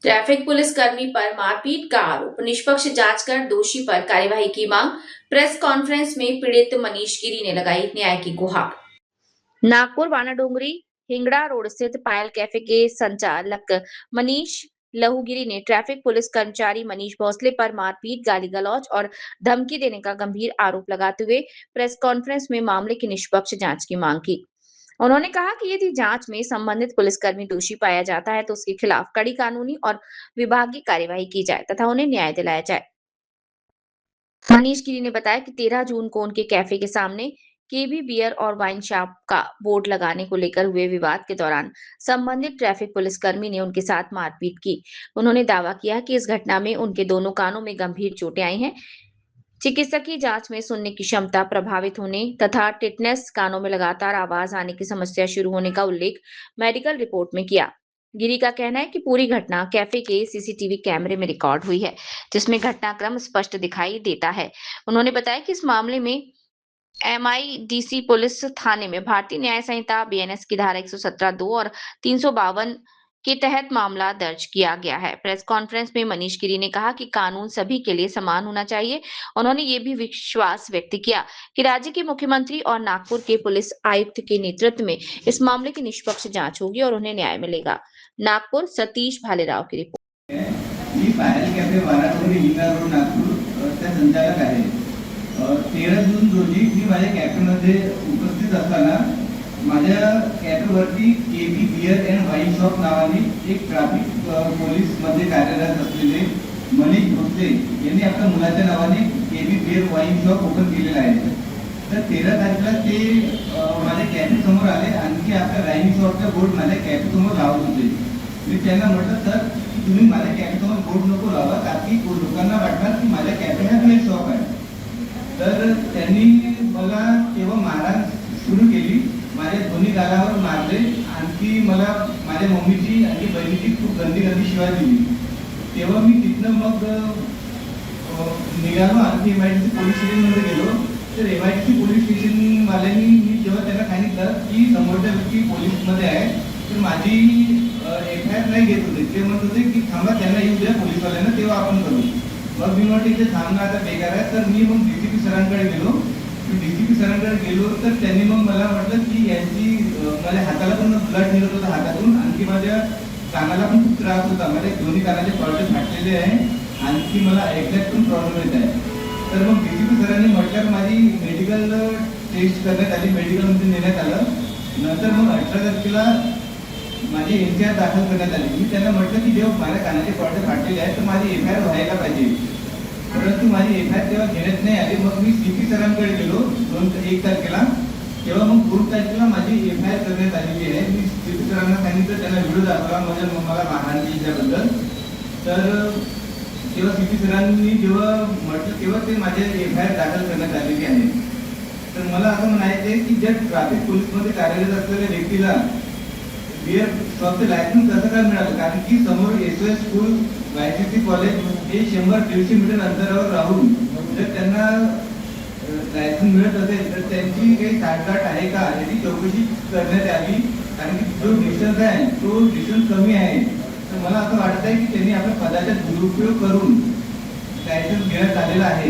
Traffic police कर्मी पर मारपीट का आरोप, निष्पक्ष जांच कर दोषी पर कार्यवाही की मांग। प्रेस कॉन्फ्रेंस में पीड़ित मनीष गिरी ने लगाई न्याय की गुहार। नागपुर वानाडोंगरी हिंगड़ा रोड स्थित पायल कैफे के संचालक मनीष लहूगिरी ने ट्रैफिक पुलिस कर्मचारी मनीष भोसले पर मारपीट, गाली गलौज और धमकी देने का गंभीर आरोप लगाते हुए प्रेस कॉन्फ्रेंस में मामले की निष्पक्ष जांच की मांग की। उन्होंने कहा कि यदि जांच में संबंधित पुलिसकर्मी दोषी पाया जाता है तो उसके खिलाफ कड़ी कानूनी और विभागीय कार्यवाही की जाए तथा उन्हें न्याय दिलाया जाए। मनीष गिरी ने बताया कि 13 जून को उनके कैफे के सामने केबी बियर और वाइन शॉप का बोर्ड लगाने को लेकर हुए विवाद के दौरान संबंधित ट्रैफिक पुलिसकर्मी ने उनके साथ मारपीट की। उन्होंने दावा किया कि इस घटना में उनके दोनों कानों में गंभीर चोटें आई हैं। चिकित्सकीय जांच में सुनने की क्षमता प्रभावित होने तथा टिटनेस, कानों में लगातार आवाज आने की समस्या शुरू होने का उल्लेख मेडिकल रिपोर्ट में किया। गिरी का कहना है कि पूरी घटना कैफे के सीसीटीवी कैमरे में रिकॉर्ड हुई है, जिसमें घटनाक्रम स्पष्ट दिखाई देता है। उन्होंने बताया कि इस मामले में एमआईडीसी पुलिस थाने में भारतीय न्याय संहिता बीएनएस की धारा 117(2) और 352 के तहत मामला दर्ज किया गया है। प्रेस कॉन्फ्रेंस में मनीष गिरी ने कहा कि कानून सभी के लिए समान होना चाहिए। उन्होंने ये भी विश्वास व्यक्त किया कि राज्य के मुख्यमंत्री और नागपुर के पुलिस आयुक्त के नेतृत्व में इस मामले की निष्पक्ष जांच होगी और उन्हें न्याय मिलेगा। नागपुर, सतीश भालेराव की रिपोर्ट। मी पायल कॅफे वानाडोंगरी हिंगणा रोड नागपूर त्या संचालक आहे। 13 जून रोजी मी माझ्या कॅफेमध्ये उपस्थित असताना माझ्या कॅफेवरती KB beer and wine shop नावाने एक ट्रॅफिक पोलीस मध्ये कार्यरत असलेले मनीष भोसले यांनी आपल्या मुलाच्या नावाने KB beer wine shop open केलेला आहे। तर 13 तारखेला ते माझ्या कॅफे समोर आले, आणखी आपल्या वाईन शॉपचा बोर्ड माझ्या कॅफे समोर लावत होते। मी त्यांना म्हटलं सर तुम्ही माझ्या कॅफे समोर बोर्ड नको लावा, ताकि लोकांना वाटणार की माझ्या कॅफे हा बियर शॉप आहे। तर त्यांनी मला तेव्हा मारहाण सुरू केली, माझ्या दोन्ही गालावर मारले, आणखी मला माझ्या मम्मीची आणि बहिणीची खूप गंदी गंदी शिवाय दिली। तेव्हा मी तिथनं मग निघालो, आणखी एमआयडीसी पोलीस स्टेशनमध्ये गेलो। तर एमआयडीसी पोलीस स्टेशन वाल्यांनी मी जेव्हा त्यांना सांगितलं की समोरच्या व्यक्ती पोलीसमध्ये आहे, तर माझी एफआयआर नाही घेत होते। ते म्हणत होते की थांबा त्यांना येऊ द्या पोलीसवाल्यांना, तेव्हा आपण करू। मग मी म्हटलं इथे थांबणं आता बेकार आहे। तर मी मग डीसीपी सरांकडे गेलो। डीसीपी सरांकडे गेलो तर त्यांनी मग मला म्हटलं की यांची माझ्या हाताला पण ब्लड निघत होता हातातून, आणखी माझ्या कानाला पण खूप त्रास होता, माझ्या दोन्ही कानाचे पडदे फाटलेले आहे, आणखी मला ऐकण्यात पण प्रॉब्लेम येत आहे। तर मग डीसीपी सरांनी म्हटलं माझी मेडिकल टेस्ट करण्यात आली, मेडिकलमध्ये नेण्यात आलं। नंतर मग 18 तारखेला माझी एफआयआर दाखल करण्यात आली। मी त्यांना म्हटलं की जेव्हा माझ्या कानाचे पडदे फाटलेले आहेत तर माझी एफआयआर व्हायला पाहिजे, परंतु माझी एफआयआर तेव्हा घेण्यात नाही आली। मग मी सीपी सरांकडे गेलो 1 तारखेला, तेव्हा मग 2 तारखेला माझी एफआयआर करण्यात आलेली आहे। मी सीपी सरांना सांगितलं, त्यांना व्हिडिओ दाखवला माझ्या मला मारहाण केल्याबद्दल। तर तेव्हा सीपी सरांनी जेव्हा म्हटलं तेव्हा ते माझे एफआयआर दाखल करण्यात आलेली आहे। तर मला असं म्हणायचं आहे की जर ट्रॅफिक पोलीसमध्ये कार्यरत असलेल्या व्यक्तीला बियर शॉपचं लायसन्स कसं काय मिळालं, कारण की समोर एसओएस स्कूल, वायसीसी कॉलेज हे 100-150 मीटर अंतरावर राहून जर त्यांना लायसन्स मिळत असेल तर त्यांची काही साठगाठ आहे का याची चौकशी करण्यात यावी, कारण की जो डिस्टन्स आहे तो डिस्टन्स कमी आहे। तर मला असं वाटत आहे की त्यांनी आपल्या पदाचा दुरुपयोग करून लायसन्स घेण्यात आलेला आहे,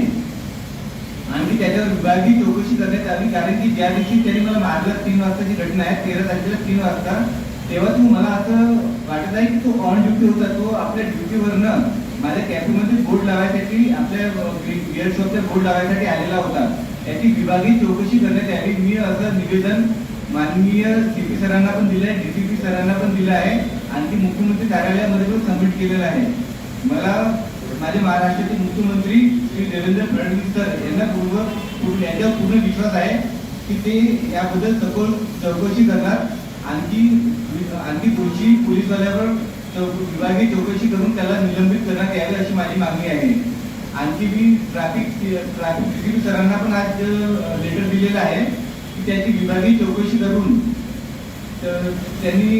आणि त्याच्यावर विभागीय चौकशी करण्यात यावी। कारण की ज्या दिवशी त्यांनी मला मारलं 3 वाजताची घटना आहे, 13 तारखेला 3 वाजता, तेव्हा तू मला असं वाटत आहे की तो ऑन ड्युटी होता, तो आपल्या ड्युटीवरनं माझ्या कॅफेमध्ये बोर्ड लावायसाठी, आपल्या बियर शॉपचा बोर्ड लावायसाठी आलेला होता। याची विभागीय चौकशी करण्यात यावी। मी असं निवेदन माननीय सीपी सरांना पण दिलं आहे, डीसीपी सरांना पण दिलं आहे, आणखी मुख्यमंत्री कार्यालयामध्ये पण सबमिट केलेलं आहे। मला माझे महाराष्ट्राचे मुख्यमंत्री श्री देवेंद्र फडणवीस सर यांच्यावर पूर्ण विश्वास आहे की ते याबद्दल सखोल चौकशी करणार, आणखी पुढची पोलीसवाल्यावर विभागीय चौकशी करून त्याला निलंबित करण्यात यावे अशी माझी मागणी आहे। आणखी मी ट्रॅफिक डीसीपी सरांना पण आज लेटर दिलेलं आहे की त्याची विभागीय चौकशी करून त्यांनी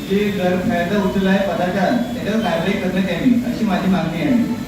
जे गैरफायदा उचलला आहे पदाचा त्याच्यावर कारवाई करण्यात यावी अशी माझी मागणी आहे।